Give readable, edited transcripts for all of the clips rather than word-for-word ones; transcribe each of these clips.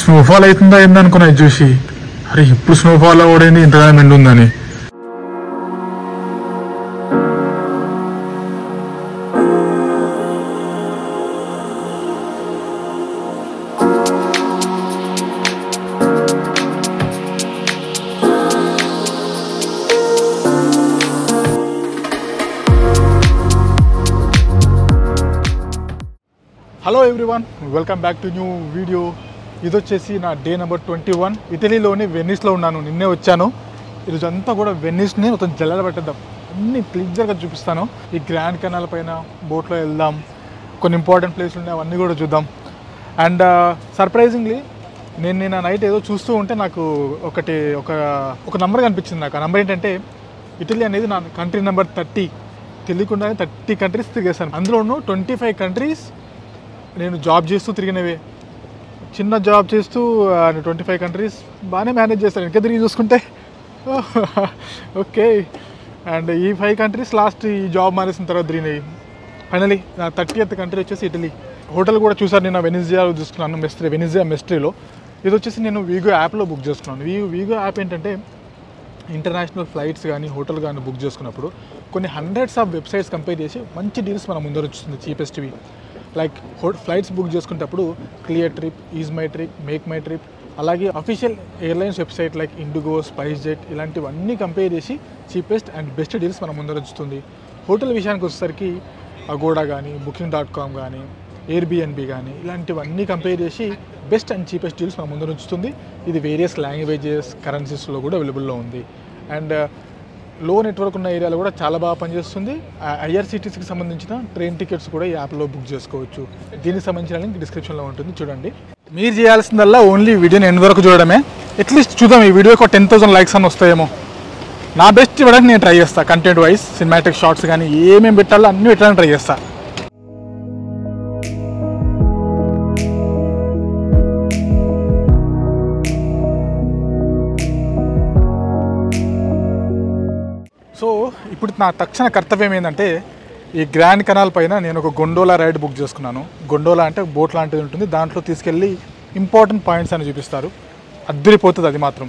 Snowfall అవుతుందా ఏందనుకున్నా చూసి, అరే ఇప్పుడు స్నోఫాల్ అవ్వడేంది ఇంతగా మెండు ఉందని. Hello everyone, welcome back to new video. ఇది వచ్చేసి నా డే నెంబర్ 21. ఇటలీలోని వెనిస్లో ఉన్నాను. నిన్నే వచ్చాను. ఈరోజు అంతా కూడా వెనిస్ని మొత్తం జల్లెడ పెట్టేద్దాం, అన్ని క్లియర్గా చూపిస్తాను. ఈ గ్రాండ్ కెనాల్ పైన బోట్లో వెళ్దాం, కొన్ని ఇంపార్టెంట్ ప్లేస్లు ఉన్నాయి, అవన్నీ కూడా చూద్దాం. అండ్ సర్ప్రైజింగ్లీ నేను నైట్ ఏదో చూస్తూ ఉంటే నాకు ఒక నెంబర్ కనిపించింది. నాకు ఆ నెంబర్ ఏంటంటే, ఇటలీ అనేది నా కంట్రీ నెంబర్ 30. తెలియకుండానే 30 కంట్రీస్ తిరిగేశాను. అందులోనూ 25 కంట్రీస్ నేను జాబ్ చేస్తూ తిరిగినవే. చిన్న జాబ్ చేస్తూ 25 కంట్రీస్ బాగానే మేనేజ్ చేస్తాను. ఇంకా తిరిగి చూసుకుంటే ఓకే. అండ్ ఈ 5 కంట్రీస్ లాస్ట్ ఈ జాబ్ మానేసిన తర్వాత తిరిగినాయి. ఫైనలీ నా 30th కంట్రీ వచ్చేసి ఇటలీ. హోటల్ కూడా చూసాను, నేను వెనిజియాలో చూసుకున్నాను, వెనిజియా మెస్ట్రీలో. ఇది వచ్చేసి నేను వీగో యాప్లో బుక్ చేసుకున్నాను. వీగో యాప్ ఏంటంటే, ఇంటర్నేషనల్ ఫ్లైట్స్ కానీ హోటల్ కానీ బుక్ చేసుకున్నప్పుడు కొన్ని హండ్రెడ్స్ ఆఫ్ వెబ్సైట్స్ కంపేర్ చేసి మంచి డీల్స్ మన ముందర వచ్చింది, చీపెస్ట్వి. లైక్ ఫ్లైట్స్ బుక్ చేసుకునేటప్పుడు Cleartrip, EaseMyTrip, MakeMyTrip, అలాగే official airlines website like IndiGo, SpiceJet ఇలాంటివన్నీ కంపేర్ చేసి చీపెస్ట్ అండ్ బెస్ట్ డీల్స్ మన ముందర వస్తుంది. హోటల్ విషయానికి వచ్చేసరికి అగోడా కానీ, booking.com కానీ, ఎయిర్బిఎన్బి కానీ ఇలాంటివన్నీ కంపేర్ చేసి బెస్ట్ అండ్ చీపెస్ట్ డీల్స్ మన ముందర ఉంచుతుంది. ఇది వేరియస్ లాంగ్వేజెస్, కరెన్సీస్లో కూడా అవైలబుల్లో ఉంది. అండ్ లో నెట్వర్క్ ఉన్న ఏరియాలో కూడా చాలా బాగా పనిచేస్తుంది. ఐఆర్సిటీసీకి సంబంధించిన ట్రైన్ టికెట్స్ కూడా ఈ యాప్లో బుక్ చేసుకోవచ్చు. దీనికి సంబంధించిన లింక్ డిస్క్రిప్షన్లో ఉంటుంది, చూడండి. మీరు చేయాల్సిందల్లా ఓన్లీ వీడియోని ఎండ్ వరకు చూడడమే. అట్లీస్ట్ చూద్దాం, ఈ వీడియోకి ఒక 10,000 లైక్స్ అని వస్తాయేమో. నా బెస్ట్ ఇవ్వడానికి నేను ట్రై చేస్తాను. కంటెంట్ వైజ్ సినిమాటిక్ షార్ట్స్ కానీ ఏమేమి పెట్టాలో అన్నీ పెట్టడానికి ట్రై చేస్తాను. సో ఇప్పుడు నా తక్షణ కర్తవ్యం ఏంటంటే, ఈ గ్రాండ్ కెనాల్ పైన నేను ఒక గొండోలా రైడ్ బుక్ చేసుకున్నాను. గొండోలా అంటే బోట్ లాంటిది ఉంటుంది, దాంట్లో తీసుకెళ్ళి ఇంపార్టెంట్ పాయింట్స్ అని చూపిస్తారు. అద్దరిపోతుంది అది మాత్రం.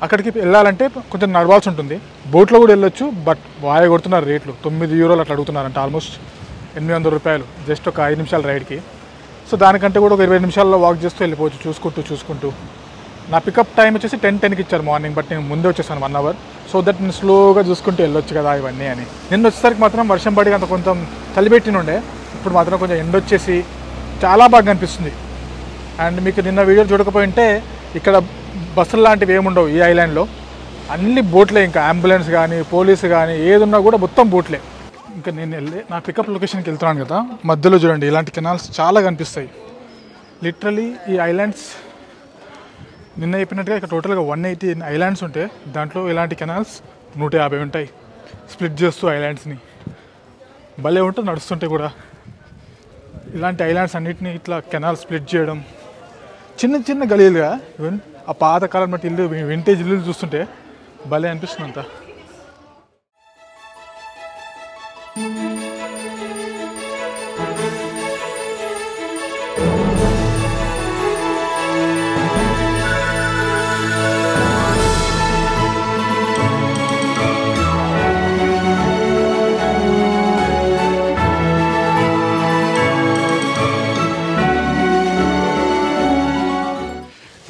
అక్కడికి వెళ్ళాలంటే కొంచెం నడవాల్సి ఉంటుంది. బోట్లో కూడా వెళ్ళొచ్చు, బట్ వాయ కొడుతున్నారు రేట్లు. 9 యూరోలు అట్లా అడుగుతున్నారంటే, ఆల్మోస్ట్ 800 రూపాయలు జస్ట్ ఒక 5 నిమిషాల రైడ్కి. సో దానికంటే కూడా ఒక 20 నిమిషాల్లో వాక్ చేస్తూ వెళ్ళిపోవచ్చు చూసుకుంటూ. నా పికప్ టైం వచ్చేసి 10:10కి ఇచ్చారు మార్నింగ్, బట్ నేను ముందే వచ్చేసాను 1 అవర్. సో దట్ నేను స్లోగా చూసుకుంటూ వెళ్ళొచ్చు కదా ఇవన్నీ అని. నిన్న వచ్చేసరికి మాత్రం వర్షం పడి అంత కొంచెం చలిపెట్టినుండే, ఇప్పుడు మాత్రం కొంచెం ఎండ వచ్చేసి చాలా బాగా అనిపిస్తుంది. అండ్ మీకు నిన్న వీడియో చూడకపోయింటే, ఇక్కడ బస్సులు లాంటివి ఏముండవు ఈ ఐలాండ్లో, అన్ని బోట్లే. ఇంకా అంబులెన్స్ కానీ పోలీసు కానీ ఏదున్నా కూడా మొత్తం బోట్లే. ఇంకా నేను వెళ్ళి నా పికప్ లొకేషన్కి వెళ్తున్నాను కదా, మధ్యలో చూడండి ఇలాంటి కెనాల్స్ చాలా కనిపిస్తాయి. లిటరలీ ఈ ఐలాండ్స్ నిన్న చెప్పినట్టుగా ఇక్కడ టోటల్గా 180 ఐలాండ్స్ ఉంటాయి. దాంట్లో ఇలాంటి కెనాల్స్ 150 ఉంటాయి, స్ప్లిట్ చేస్తూ ఐలాండ్స్ని. భలే ఉంటుంది నడుస్తుంటే కూడా. ఇలాంటి ఐలాండ్స్ అన్నిటిని ఇట్లా కెనాల్ స్ప్లిట్ చేయడం, చిన్న చిన్న గలీలుగా. ఈవెన్ ఆ పాతకాలం బట్టి ఇల్లు, వింటేజ్ ఇల్లు చూస్తుంటే భలే అనిపిస్తుంది అంతా.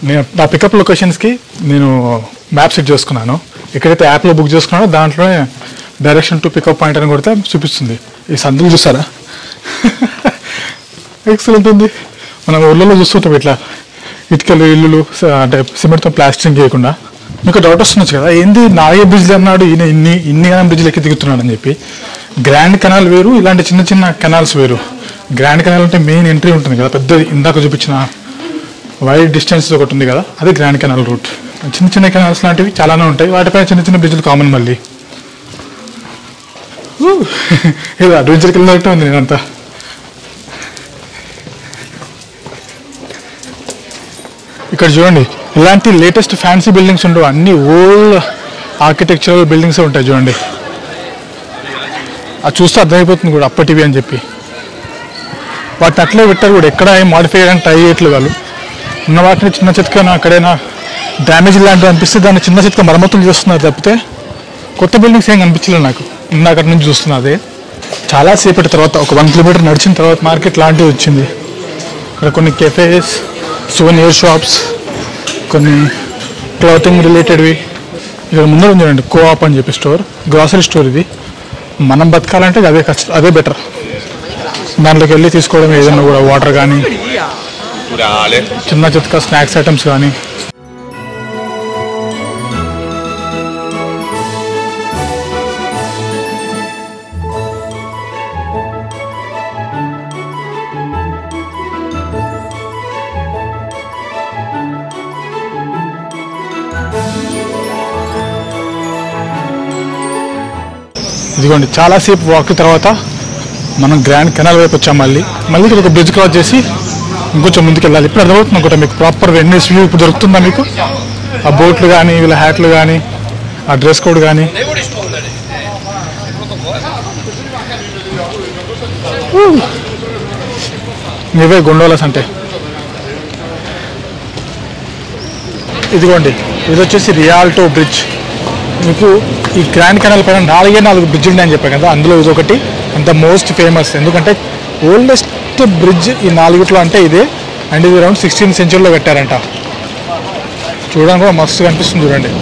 నేను నా పికప్ లొకేషన్స్కి నేను మ్యాప్ సెట్ చేసుకున్నాను. ఎక్కడైతే యాప్లో బుక్ చేసుకున్నానో దాంట్లోనే డైరెక్షన్ టు పికప్ పాయింట్ అని కొడితే చూపిస్తుంది. ఈ సందులు చూస్తారా, ఎక్సలెంట్ ఉంది. మనం ఊళ్ళలో చూస్తుంటాం ఇట్లా ఇటుకలు ఇల్లులు, అంటే సిమెంట్తో ప్లాస్టరింగ్ చేయకుండా. మీకు డౌట్ వస్తుండొచ్చు కదా, ఏంది నాగే బ్రిడ్జ్లు అన్నాడు ఈయన, ఇన్ని బ్రిడ్జ్లు ఎక్కి దిగుతున్నాడు అని చెప్పి. గ్రాండ్ కెనాల్ వేరు, ఇలాంటి చిన్న చిన్న కెనాల్స్ వేరు. గ్రాండ్ కెనాల్ అంటే మెయిన్ ఎంట్రీ ఉంటుంది కదా, పెద్దది. ఇందాక చూపించిన వైడ్ డిస్టెన్స్ ఒకటి ఉంది కదా, అది గ్రాండ్ కెనాల్ రూట్. చిన్న చిన్న కెనాల్స్ లాంటివి చాలానే ఉంటాయి, వాటిపైన చిన్న చిన్న బ్రిడ్జ్లు కామన్. మళ్ళీ ఏదో అడ్వెంచర్కి వెళ్ళినట్టు ఉంది నేనంతా. ఇక్కడ చూడండి, ఇలాంటి లేటెస్ట్ ఫ్యాన్సీ బిల్డింగ్స్ ఉండవు, అన్ని ఓల్డ్ ఆర్కిటెక్చరల్ బిల్డింగ్సే ఉంటాయి చూడండి. అది చూస్తే అర్థమైపోతుంది కూడా అప్పటివి అని చెప్పి. వాటిని అట్లే పెట్టారు కూడా, ఎక్కడ ఏం మాడిఫై చేయడానికి ట్రై చేయట్లేదు వాళ్ళు. ఉన్న వాటిని చిన్న చితక అక్కడైనా డ్యామేజ్ లాంటివి అనిపిస్తే దాన్ని చిన్న చితక మరమ్మతులు చేస్తున్నారు తప్పితే కొత్త బిల్డింగ్స్ ఏం కనిపించలేదు నాకు. ఉన్న అక్కడి నుంచి చూస్తున్నా అదే. చాలాసేపటి తర్వాత ఒక 1 కిలోమీటర్ నడిచిన తర్వాత మార్కెట్ లాంటివి వచ్చింది. ఇక్కడ కొన్ని కెఫేస్, సోనియర్ షాప్స్, కొన్ని క్లాతింగ్ రిలేటెడ్వి. ఇక్కడ ముందర ఉందండి కోఆప్ అని చెప్పి స్టోర్, గ్రాసరీ స్టోర్. ఇది మనం బతకాలంటే అదే బెటర్. దాంట్లోకి వెళ్ళి తీసుకోవడం ఏదైనా కూడా వాటర్ కానీ చిన్న చితక స్నాక్స్ ఐటమ్స్ కానీ. ఇదిగోండి చాలాసేపు వాక్ తర్వాత మనం గ్రాండ్ కెనాల్ వైపు వచ్చాం. మళ్ళీ ఇక్కడ ఒక బ్రిడ్జ్ క్రాస్ చేసి ఇంకొంచెం ముందుకు వెళ్ళాలి. ఇప్పుడు అర్థమవుతుంది అనుకుంటా మీకు ప్రాపర్ వెన్నెస్ వ్యూ ఇప్పుడు దొరుకుతుందా మీకు? ఆ బోట్లు కానీ, వీళ్ళ హ్యాట్లు కానీ, ఆ డ్రెస్ కోడ్ కానీ. ఇవే గొండోలాస్ అంటే. ఇదిగోండి ఇది వచ్చేసి రియాల్టో బ్రిడ్జ్. మీకు ఈ గ్రాండ్ కెనాల్ పైన 4 బ్రిడ్జ్లు ఉన్నాయని చెప్పాను కదా, అందులో ఇది ఒకటి అండ్ ద మోస్ట్ ఫేమస్. ఎందుకంటే ఓల్డెస్ట్ బ్రిడ్జ్ ఈ 4 అంటే ఇదే. అండ్ ఇది అరౌండ్ 16th సెంచరీలో కట్టారంట. చూడడానికి కూడా మస్తు కనిపిస్తుంది చూడండి.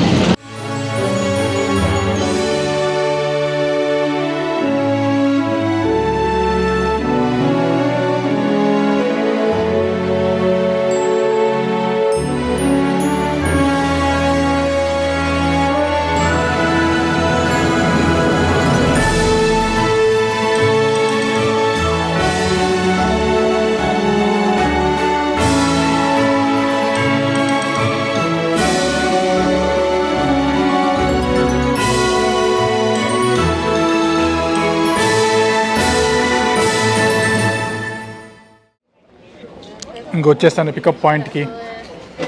ఇంకొచ్చేస్తాను పికప్ పాయింట్కి.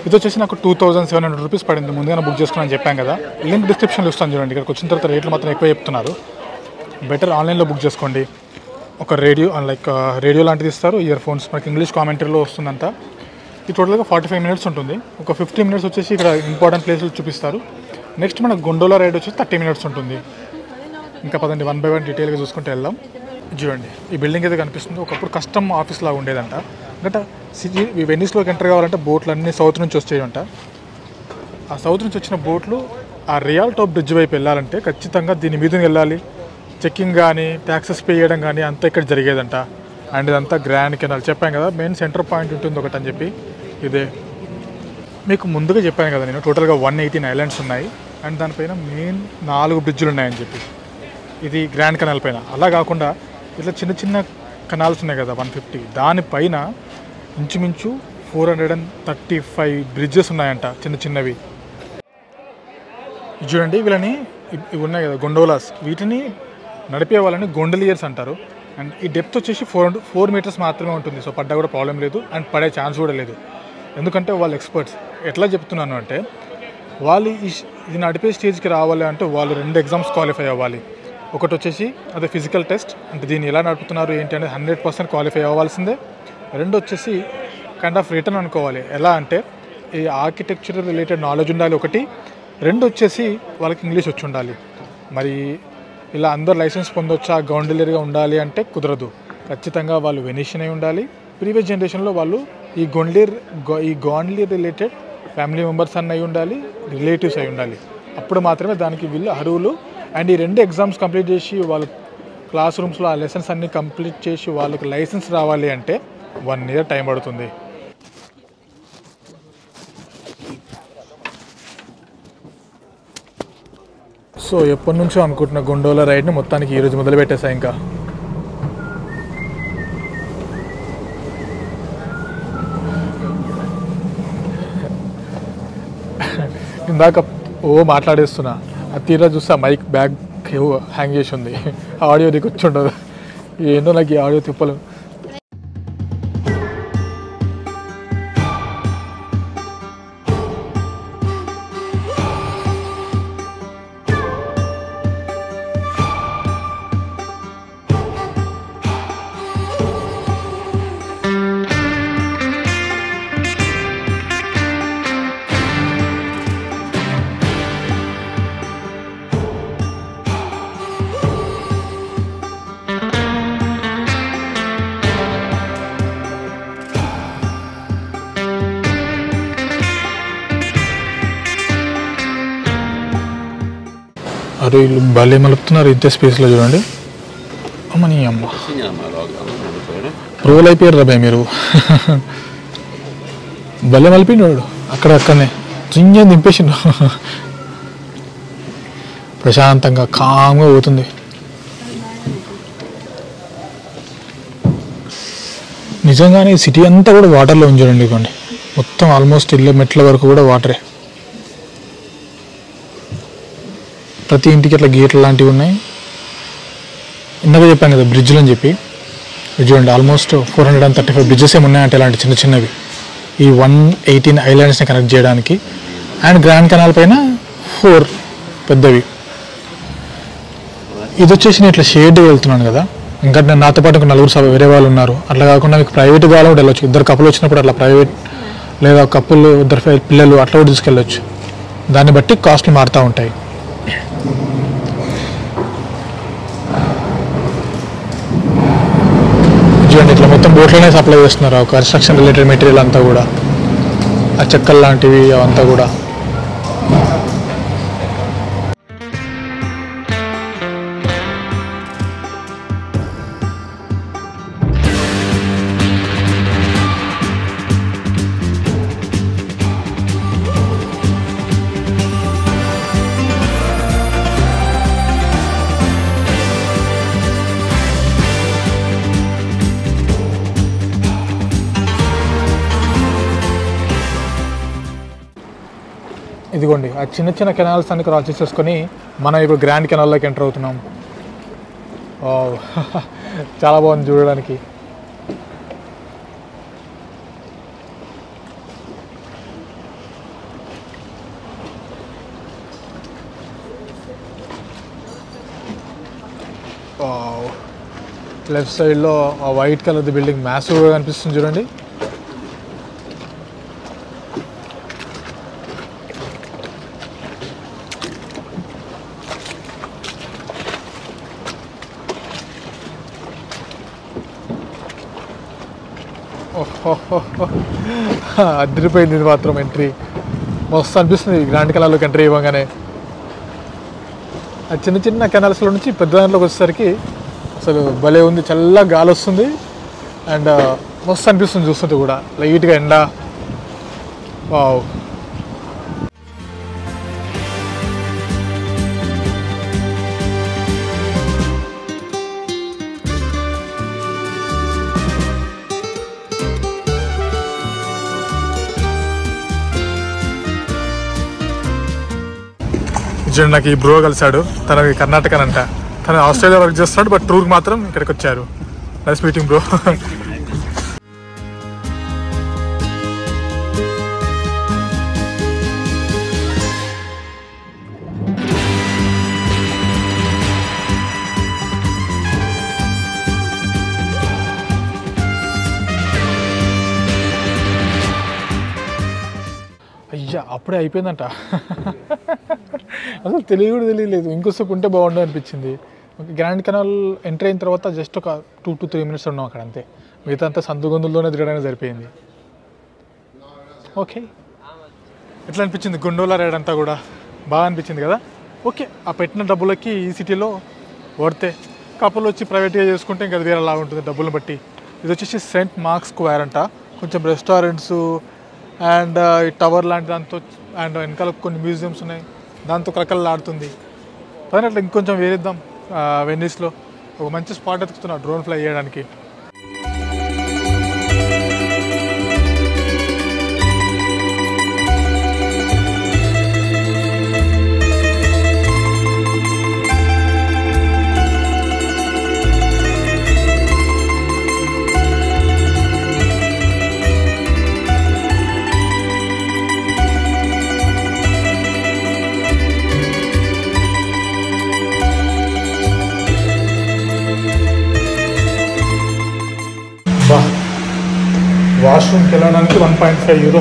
ఇది వచ్చేసి నాకు 2700 రూపీస్ పడింది. ముందుగానే బుక్ చేసుకున్నాను చెప్పాను కదా. లింక్ డిస్క్రిప్షన్లో ఇస్తాను చూడండి. ఇక్కడికి వచ్చిన తర్వాత రేట్లు మాత్రం ఎక్కువ చెప్తున్నారు. బెటర్ ఆన్లైన్లో బుక్ చేసుకోండి. ఒక రేడియో లాంటిది ఇస్తారు, ఇయర్ ఫోన్స్. మనకి ఇంగ్లీష్ కామెంటరీలో వస్తుందంట. ఇది టోటల్గా 45 మినిట్స్ ఉంటుంది. ఒక 15 మినిట్స్ వచ్చేసి ఇక్కడ ఇంపార్టెంట్ ప్లేసులు చూపిస్తారు. నెక్స్ట్ మనకు గొండోలా రైడ్ వచ్చేసి 30 మినిట్స్ ఉంటుంది. ఇంకా పదండి 1 by 1 డీటెయిల్గా చూసుకుంటూ వెళ్దాం. చూడండి ఈ బిల్డింగ్ అయితే కనిపిస్తుంది. ఒకప్పుడు కస్టమ్ ఆఫీస్ లాగా ఉండేదంట. అంటే ఈ వెనిస్లోకి ఎంటర్ కావాలంటే బోట్లు అన్నీ సౌత్ నుంచి వచ్చాయంట. ఆ సౌత్ నుంచి వచ్చిన బోట్లు ఆ రియాల్టో బ్రిడ్జ్ వైపు వెళ్ళాలంటే ఖచ్చితంగా దీని మీద వెళ్ళాలి. చెక్కింగ్ కానీ, ట్యాక్సెస్ పే చేయడం కానీ అంతా ఇక్కడ జరిగేదంట. అండ్ ఇదంతా గ్రాండ్ కెనాల్ చెప్పాను కదా, మెయిన్ సెంటర్ పాయింట్ ఉంటుంది ఒకటి అని చెప్పి. ఇదే మీకు ముందుగా చెప్పాను కదా నేను, టోటల్గా 118 ఐలాండ్స్ ఉన్నాయి. అండ్ దానిపైన మెయిన్ 4 బ్రిడ్జ్లు ఉన్నాయని చెప్పి. ఇది గ్రాండ్ కెనాల్ పైన. అలా కాకుండా ఇట్లా చిన్న చిన్న కెనాల్స్ ఉన్నాయి కదా 150, దానిపైన ఇంచుమించు 435 బ్రిడ్జెస్ ఉన్నాయంట చిన్న చిన్నవి. చూడండి వీళ్ళని ఇవి ఉన్నాయి కదా గొండోలాస్, వీటిని నడిపే వాళ్ళని గొండలియర్స్ అంటారు. అండ్ ఈ డెప్త్ వచ్చేసి 4 మీటర్స్ మాత్రమే ఉంటుంది. సో పడ్డా కూడా ప్రాబ్లం లేదు అండ్ పడే ఛాన్స్ కూడా లేదు. ఎందుకంటే వాళ్ళు ఎక్స్పర్ట్స్. ఎట్లా చెప్తున్నాను అంటే, వాళ్ళు ఇది నడిపే స్టేజ్కి రావాలి అంటే వాళ్ళు 2 ఎగ్జామ్స్ క్వాలిఫై అవ్వాలి. ఒకటి వచ్చేసి అదే ఫిజికల్ టెస్ట్, అంటే దీన్ని ఎలా నడుపుతున్నారు ఏంటి అనేది 100% క్వాలిఫై అవ్వాల్సిందే. 2 వచ్చేసి కైండ్ ఆఫ్ రిటర్న్ అనుకోవాలి. ఎలా అంటే ఈ ఆర్కిటెక్చర్ రిలేటెడ్ నాలెడ్జ్ ఉండాలి ఒకటి. 2 వచ్చేసి వాళ్ళకి ఇంగ్లీష్ వచ్చి ఉండాలి. మరి ఇలా అందరూ లైసెన్స్ పొందొచ్చా గౌండిలియర్గా ఉండాలి అంటే కుదరదు. ఖచ్చితంగా వాళ్ళు వెనీషియన్ అయి ఉండాలి. ప్రీవియస్ జనరేషన్లో వాళ్ళు ఈ గౌండిలియర్ రిలేటెడ్ ఫ్యామిలీ మెంబర్స్ అన్న అయి ఉండాలి, రిలేటివ్స్ అయి ఉండాలి. అప్పుడు మాత్రమే దానికి వీళ్ళు అర్హులు. అండ్ ఈ 2 ఎగ్జామ్స్ కంప్లీట్ చేసి వాళ్ళు క్లాస్ రూమ్స్లో ఆ లెసన్స్ అన్నీ కంప్లీట్ చేసి వాళ్ళకి లైసెన్స్ రావాలి అంటే 1 year టైం పడుతుంది. సో ఎప్పటి నుంచో అనుకుంటున్న గొండోలా రైడ్ని మొత్తానికి ఈరోజు మొదలు పెట్టేసా. ఇంకా ఇందాక మాట్లాడేస్తున్నా, ఆ తీరా చూస్తే మైక్ బ్యాగ్ హ్యాంగ్ చేసి ఉంది. ఆడియో దిగి కూర్చుండదు. ఏంటో నాకు ఈ ఆడియో తిప్పలు. అరే వీళ్ళు భలే మలుపుతున్నారు ఇంత స్పేస్లో చూడండి. అమ్మని అమ్మ రోల్ అయిపోయారు రాబాయ్ మీరు. భలే మలిపిండు వాడు అక్కడనే జింగే దింపేసిండు. ప్రశాంతంగా కామ్గా పోతుంది. నిజంగానే సిటీ అంతా కూడా వాటర్లో ఉంచండి. ఇవ్వండి మొత్తం ఆల్మోస్ట్ ఇళ్ళ మెట్ల వరకు కూడా వాటరే. ప్రతి ఇంటికి అట్లా గేట్లు లాంటివి ఉన్నాయి. ఇందాక చెప్పాను కదా బ్రిడ్జ్లు అని చెప్పి. చూడండి ఆల్మోస్ట్ 435 బ్రిడ్జెస్ ఏమి ఉన్నాయంటే ఇలాంటి చిన్న చిన్నవి ఈ 118 ఐలాండ్స్ని కనెక్ట్ చేయడానికి. అండ్ గ్రాండ్ కెనాల్ పైన 4 పెద్దవి. ఇది వచ్చేసి నేను ఇట్లా షేడ్ వెళ్తున్నాను కదా, ఇంకా నేను నాతో పాటు ఇంకా 4 వేరే వాళ్ళు ఉన్నారు. అట్లా కాకుండా మీకు ప్రైవేట్ కావాలి కూడా వెళ్ళొచ్చు. 2 కప్పులు వచ్చినప్పుడు అట్లా ప్రైవేట్, లేదా కప్పులు 2 పిల్లలు అట్లా కూడా తీసుకెళ్ళొచ్చు. దాన్ని బట్టి కాస్ట్లు మారుతూ ఉంటాయి. చూడండి ఇట్లా మొత్తం బోట్లోనే సప్లై చేస్తున్నారు కన్స్ట్రక్షన్ రిలేటెడ్ మెటీరియల్ అంతా కూడా, ఆ చెక్కలు లాంటివి అవంతా కూడా. ఇదిగోండి ఆ చిన్న చిన్న కెనాల్స్ అన్ని క్రాస్ చేసేసుకొని మనం ఇప్పుడు గ్రాండ్ కెనాల్లోకి ఎంటర్ అవుతున్నాం. చాలా బాగుంది చూడడానికి. లెఫ్ట్ సైడ్లో ఆ వైట్ కలర్ది బిల్డింగ్ మ్యాసివ్గా కనిపిస్తుంది చూడండి. అదిరిపోయింది ఇది మాత్రం. ఎంట్రీ మస్తు అనిపిస్తుంది గ్రాండ్ కెనాల్లోకి ఎంట్రీ ఇవ్వగానే. ఆ చిన్న చిన్న కెనాల్స్లో నుంచి పెద్ద దాంట్లోకి వచ్చేసరికి అసలు భలే ఉంది. చల్లగా గాలి వస్తుంది అండ్ మస్తు అనిపిస్తుంది చూస్తుంటే కూడా. లైట్గా ఎండ. వావ్. నాకు ఈ బ్రో కలిసాడు. తనకి కర్ణాటకనంట. తను ఆస్ట్రేలియా వర్క్ చేస్తున్నాడు, బట్ టూర్కి మాత్రం ఇక్కడికి వచ్చారు. Nice meeting bro. అయ్యా అప్పుడే అయిపోయిందంట. అసలు తెలియలేదు. ఇంకోసేపు ఉంటే బాగుండు అనిపించింది. గ్రాండ్ కెనాల్ ఎంటర్ అయిన తర్వాత జస్ట్ ఒక 2 to 3 minutes ఉన్నాం అక్కడ అంతే. మిగతా అంతా సందుగొందుల్లోనే తిరగడానికి సరిపోయింది. ఓకే, ఎట్లా అనిపించింది గొండోలా రైడ్ అంతా కూడా? బాగా అనిపించింది కదా. ఓకే, ఆ పెట్టిన డబ్బులకి ఈ సిటీలో వర్తే. కప్పులు వచ్చి ప్రైవేట్గా చేసుకుంటే ఇంకా అది వేరేలా ఉంటుంది డబ్బులను బట్టి. ఇది వచ్చేసి సెయింట్ మార్క్ స్క్వేర్ అంట. కొంచెం రెస్టారెంట్స్ అండ్ ఈ టవర్ లాంటి దాంతో అండ్ వెనకాల కొన్ని మ్యూజియంస్ ఉన్నాయి. దాంతో కలకలలాడుతుంది. పైన అట్లా ఇంకొంచెం వేరేద్దాం. వెన్నీస్లో ఒక మంచి స్పాట్ ఎత్తుకుతున్నా డ్రోన్ ఫ్లై చేయడానికి. వాష్రూమ్కి వెళ్ళడానికి 1.5 euro.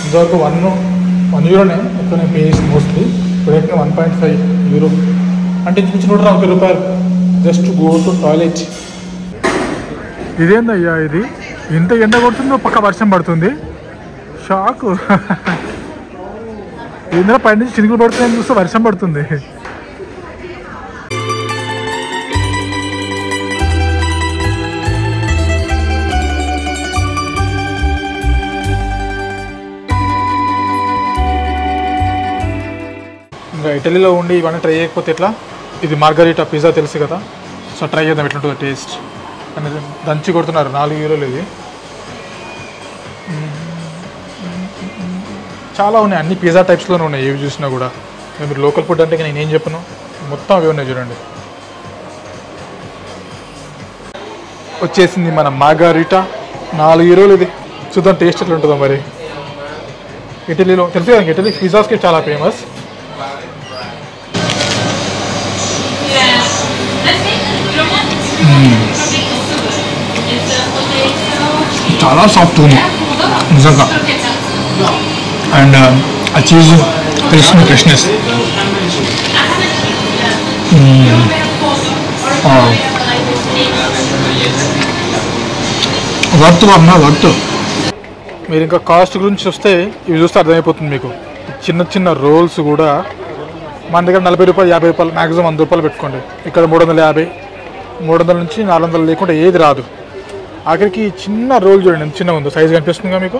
ఇంతవరకు 1 euroనే ఎక్కువనే పే చేసి మోస్ట్లీ. ఇప్పుడైతే 1.5 euro అంటే ఇంచుమించు 140 రూపాయలు జస్ట్ గో టు టాయిలెట్. ఇదేందయ్యా ఇది? ఇంత ఎండ కొడుతుందో పక్క వర్షం పడుతుంది. షాకు. ఇందులో పైనుంచి చినుకులు పడుతున్నాయని చూస్తే వర్షం పడుతుంది. ఇంకా ఇటలీలో ఉండి ఇవన్నీ ట్రై చేయకపోతే ఎట్లా. ఇది మార్గరీటా పిజ్జా తెలుసు కదా, సో ట్రై చేద్దాం ఎట్లుంటుందో టేస్ట్. కానీ దంచి కొడుతున్నారు, 4 యూరోలు ఇది. చాలా ఉన్నాయి, అన్ని పిజ్జా టైప్స్లోనే ఉన్నాయి ఏవి చూసినా కూడా. మీరు లోకల్ ఫుడ్ అంటే నేను ఏం చెప్పను, మొత్తం అవి ఉన్నాయి చూడండి. వచ్చేసింది మన మార్గరీటా, 4 యూరోలు ఇది. చూద్దాం టేస్ట్ ఎట్లా ఉంటుందో మరి. ఇటలీలో తెలుసు కదా, ఇటలీ పిజ్జాస్కి చాలా ఫేమస్. చాలా సాఫ్ట్ ఉంది నిజంగా. అండ్ ఆ చీజ్ తెలుస్తుంది ఫ్రెష్నెస్. వర్త్ అన్నా వర్త్. మీరు ఇంకా కాస్ట్ గురించి చూస్తే ఇవి చూస్తే అర్థమైపోతుంది మీకు. చిన్న చిన్న రోల్స్ కూడా మన దగ్గర 40 రూపాయలు 50 రూపాయలు మ్యాక్సిమం 100 రూపాయలు పెట్టుకోండి. ఇక్కడ 350, 300 నుంచి 400 లేకుండా ఏది రాదు. ఆఖరికి చిన్న రోల్ చూడండి ఎంత చిన్న ఉందో, సైజ్ కనిపిస్తుందిగా మీకు.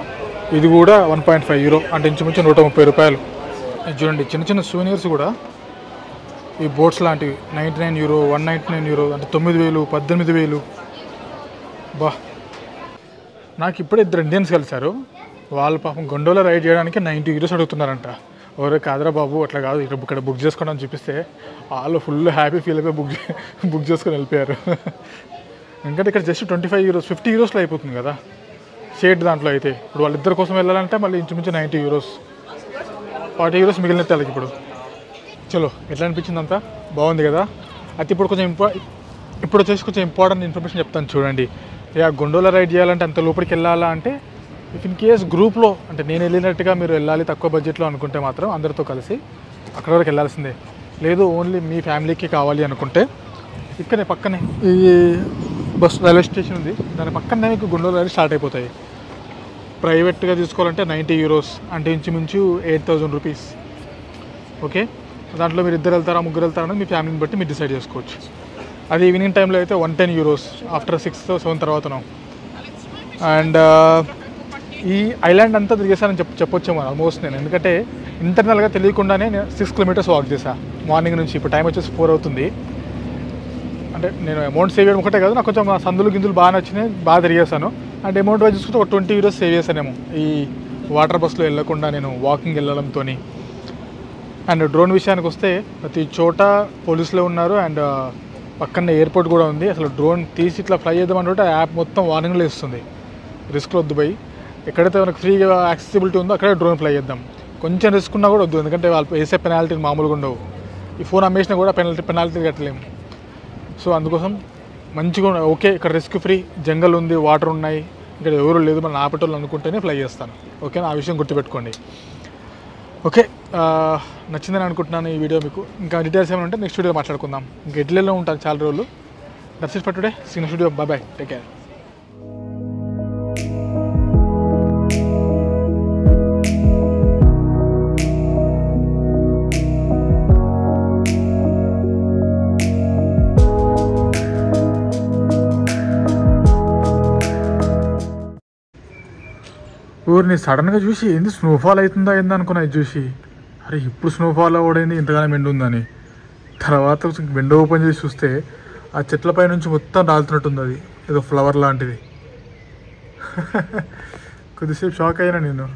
ఇది కూడా 1.5 యూరో, అంటే ఇంచుమించు 130 రూపాయలు. ఇది చూడండి చిన్న చిన్న సూనియర్స్ కూడా, ఈ బోట్స్ లాంటివి 99 యూరో, 199 యూరో, అంటే 9,000, 18,000. బా, నాకు ఇప్పుడే 2 ఇండియన్స్ కలిశారు. వాళ్ళు పాపం గొండోలా రైడ్ చేయడానికి 90 యూరోస్ అడుగుతున్నారంట. ఎవరో కాదురా బాబు అట్లా కాదు, ఇక్కడ బుక్ చేసుకోండి అని చూపిస్తే వాళ్ళు ఫుల్ హ్యాపీ ఫీల్ అయిపోయి బుక్ చేసుకొని వెళ్ళిపోయారు. ఎందుకంటే ఇక్కడ జస్ట్ 25 యూరోస్, 50 యూరోస్లో అయిపోతుంది కదా షేడ్. దాంట్లో అయితే ఇప్పుడు వాళ్ళిద్దరి కోసం వెళ్ళాలంటే మళ్ళీ ఇంచుమించు 90 యూరోస్, 40 యూరోస్ మిగిలినట్టు వాళ్ళకి ఇప్పుడు. చలో, ఎట్లా అనిపించింది అంతా బాగుంది కదా. అయితే ఇప్పుడు వచ్చేసి కొంచెం ఇంపార్టెంట్ ఇన్ఫర్మేషన్ చెప్తాను చూడండి. గొండోలా రైడ్ చేయాలంటే అంత లోపలికి వెళ్ళాలా అంటే, ఇఫ్ ఇన్ కేస్ గ్రూప్లో అంటే నేను వెళ్ళినట్టుగా మీరు వెళ్ళాలి తక్కువ బడ్జెట్లో అనుకుంటే మాత్రం అందరితో కలిసి అక్కడ వరకు వెళ్ళాల్సిందే. లేదు ఓన్లీ మీ ఫ్యామిలీకి కావాలి అనుకుంటే ఇక్కడే పక్కనే ఈ బస్ రైల్వే స్టేషన్ ఉంది, దాని పక్కనే మీకు గొండోలా రైడ్ స్టార్ట్ అయిపోతాయి. ప్రైవేట్గా తీసుకోవాలంటే 90 యూరోస్, అంటే ఇంచుమించు 8,000 రూపీస్. ఓకే, దాంట్లో మీరు 2 వెళ్తారా 3 వెళ్తారా అనేది మీ ఫ్యామిలీని బట్టి మీరు డిసైడ్ చేసుకోవచ్చు. అది ఈవినింగ్ టైంలో అయితే 110 యూరోస్, ఆఫ్టర్ 6 or 7 తర్వాతను. అండ్ ఈ ఐలాండ్ అంతా తిరిగేసానని చెప్పొచ్చేమో ఆల్మోస్ట్ నేను. ఎందుకంటే ఇంటర్నల్గా తెలియకుండానే నేను 6 కిలోమీటర్స్ వాక్ చేశాను మార్నింగ్ నుంచి. ఇప్పుడు టైం వచ్చేసి 4 అవుతుంది. అంటే నేను అమౌంట్ సేవ్ చేయడం ఒకటే కాదు, నాకు కొంచెం సందులు గిందులు బాగా నచ్చినాయి, బాగా తిరిగేసాను. అండ్ అమౌంట్ వైజ్ చూసుకుంటే ఒక 20 యూరోస్ సేవ్ చేశానేమో ఈ వాటర్ బస్లో వెళ్ళకుండా నేను వాకింగ్ వెళ్ళడంతో. అండ్ డ్రోన్ విషయానికి వస్తే ప్రతి చోట పోలీసులు ఉన్నారు, అండ్ పక్కనే ఎయిర్పోర్ట్ కూడా ఉంది. అసలు డ్రోన్ తీసి ఇట్లా ఫ్లై చేద్దామంటే ఆ యాప్ మొత్తం వార్నింగ్లో ఇస్తుంది, రిస్క్లో వద్దు పోయి. ఎక్కడైతే మనకు ఫ్రీగా యాక్సెసిబిలిటీ ఉందో అక్కడే డ్రోన్ ఫ్లై చేద్దాం. కొంచెం రిస్క్ ఉన్నా కూడా వద్దు, ఎందుకంటే వాళ్ళు వేసే పెనాల్టీని మామూలుగా ఉండవు. ఈ ఫోన్ అమ్మేసినా కూడా పెనాల్టీ కట్టలేము. సో అందుకోసం మంచిగా ఓకే ఇక్కడ రిస్క్ ఫ్రీ, జంగల్ ఉంది, వాటర్ ఉన్నాయి, ఇక్కడ ఎవరు లేదు మనం ఆపేటోళ్ళు అనుకుంటేనే ఫ్లై చేస్తాను. ఓకే, ఆ విషయం గుర్తుపెట్టుకోండి. ఓకే, నచ్చిందని అనుకుంటున్నాను ఈ వీడియో మీకు. ఇంకా డీటెయిల్స్ ఏమైనా ఉంటే నెక్స్ట్ వీడియో మాట్లాడుకుందాం. ఇంకా ఇడ్లీలో ఉంటాను చాలా రోజులు. That's it for today. See next video. Bye bye, take care. ఊరిని సడన్గా చూసి ఏంది స్నోఫాల్ అవుతుందా ఏంది అనుకున్నా. ఇది చూసి అరే ఇప్పుడు స్నోఫాల్ అవ్వడైంది ఇంతగానో ఎండు ఉందని. తర్వాత విండో ఓపెన్ చేసి చూస్తే ఆ చెట్లపై నుంచి మొత్తం రాలుతున్నట్టుంది, అది ఏదో ఫ్లవర్ లాంటిది. కొద్దిసేపు షాక్ అయినా నేను.